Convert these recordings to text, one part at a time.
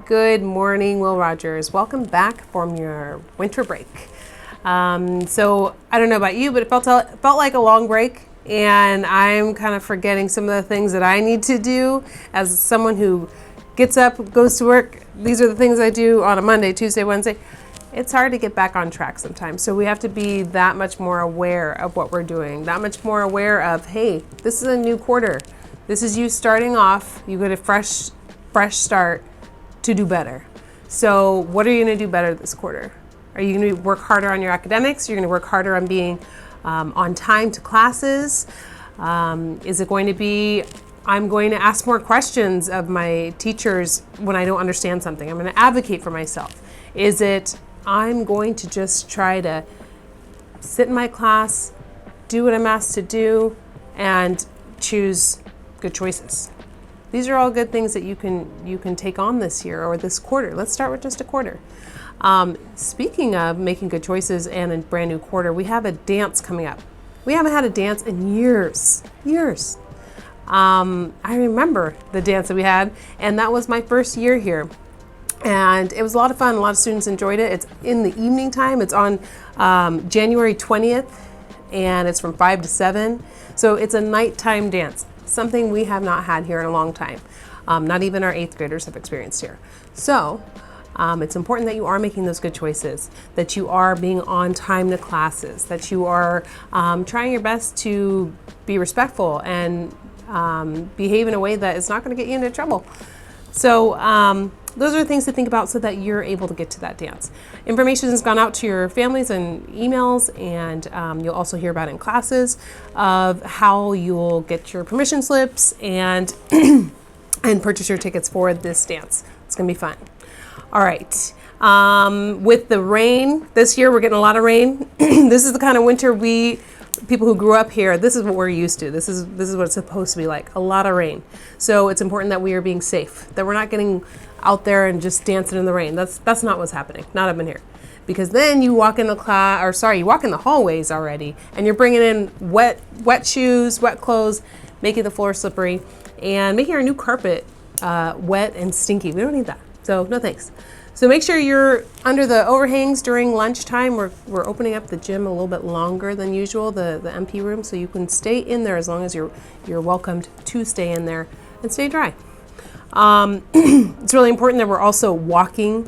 Good morning, Will Rogers. Welcome back from your winter break. So I don't know about you, but it felt like a long break, and I'm kind of forgetting some of the things that I need to do as someone who gets up, goes to work. These are the things I do on a Monday, Tuesday, Wednesday. It's hard to get back on track sometimes. So we have to be that much more aware of what we're doing, that much more aware of, hey, this is a new quarter. This is you starting off. You get a fresh start to do better. So what are you going to do better this quarter? Are you going to work harder on your academics? You're going to work harder on being on time to classes? Is it going to be, I'm going to ask more questions of my teachers when I don't understand something? I'm going to advocate for myself. Is it, I'm going to just try to sit in my class, do what I'm asked to do, and choose good choices? These are all good things that you can take on this year or this quarter. Let's start with just a quarter. Speaking of making good choices and a brand new quarter, we have a dance coming up. We haven't had a dance in years. I remember the dance that we had, and that was my first year here. And it was a lot of fun. A lot of students enjoyed it. It's in the evening time. It's on January 20th, and it's from 5 to 7. So it's a nighttime dance, something we have not had here in a long time. Not even our 8th graders have experienced here. So it's important that you are making those good choices, that you are being on time to classes, that you are trying your best to be respectful and behave in a way that is not going to get you into trouble. So those are things to think about so that you're able to get to that dance. Information has gone out to your families and emails, and you'll also hear about it in classes of how you'll get your permission slips and and purchase your tickets for this dance. It's gonna be fun. All right. With the rain this year, we're getting a lot of rain. This is the kind of winter people who grew up here, this is what we're used to. This is what it's supposed to be like, a lot of rain. So it's important that we are being safe, that we're not getting out there and just dancing in the rain. That's not what's happening, not up in here. Because then you walk in you walk in the hallways already, and you're bringing in wet shoes, wet clothes, making the floor slippery, and making our new carpet wet and stinky. We don't need that, so no thanks. So make sure you're under the overhangs during lunchtime. We're opening up the gym a little bit longer than usual, the MP room, so you can stay in there as long as you're welcomed to stay in there and stay dry. It's really important that we're also walking.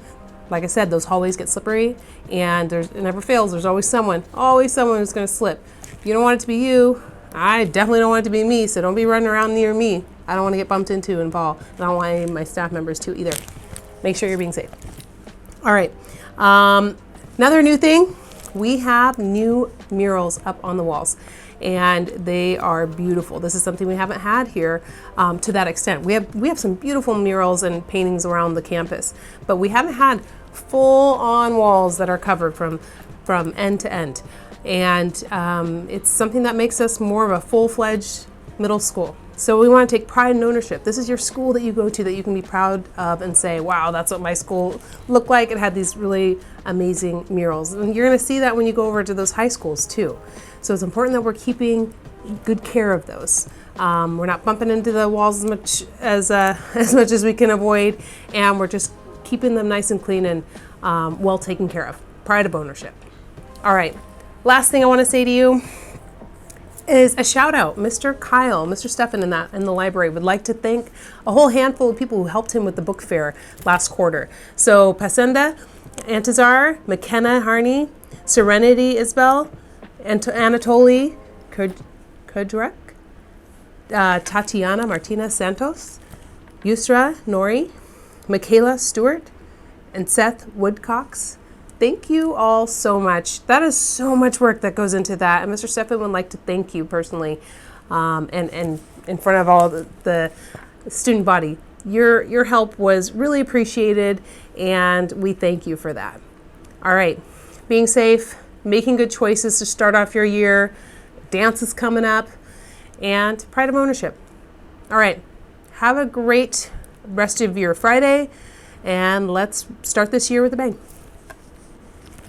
Like I said, those hallways get slippery, and it never fails. There's always someone who's going to slip. If you don't want it to be you, I definitely don't want it to be me, so don't be running around near me. I don't want to get bumped into and fall. And I don't want any of my staff members to either. Make sure you're being safe. All right, another new thing, we have new murals up on the walls, and they are beautiful. This is something we haven't had here to that extent. We have some beautiful murals and paintings around the campus, but we haven't had full-on walls that are covered from end to end. And it's something that makes us more of a full-fledged middle school. So we want to take pride and ownership. This is your school that you go to that you can be proud of and say, wow, that's what my school looked like. It had these really amazing murals. And you're going to see that when you go over to those high schools too. So it's important that we're keeping good care of those. We're not bumping into the walls as much as we can avoid, and we're just keeping them nice and clean and well taken care of. Pride of ownership. All right, last thing I want to say to you is a shout out. Mr. Kyle, Mr. Stefan in the library would like to thank a whole handful of people who helped him with the book fair last quarter. So Pasenda Antizar, McKenna Harney, Serenity Isbell, Anatoly Kudrek, Tatiana Martinez Santos, Yusra Nori, Michaela Stewart, and Seth Woodcox. Thank you all so much. That is so much work that goes into that. And Mr. Stefan would like to thank you personally and in front of all the student body. Your help was really appreciated, and we thank you for that. All right, being safe, making good choices to start off your year, dance is coming up, and pride of ownership. All right, have a great rest of your Friday, and let's start this year with a bang.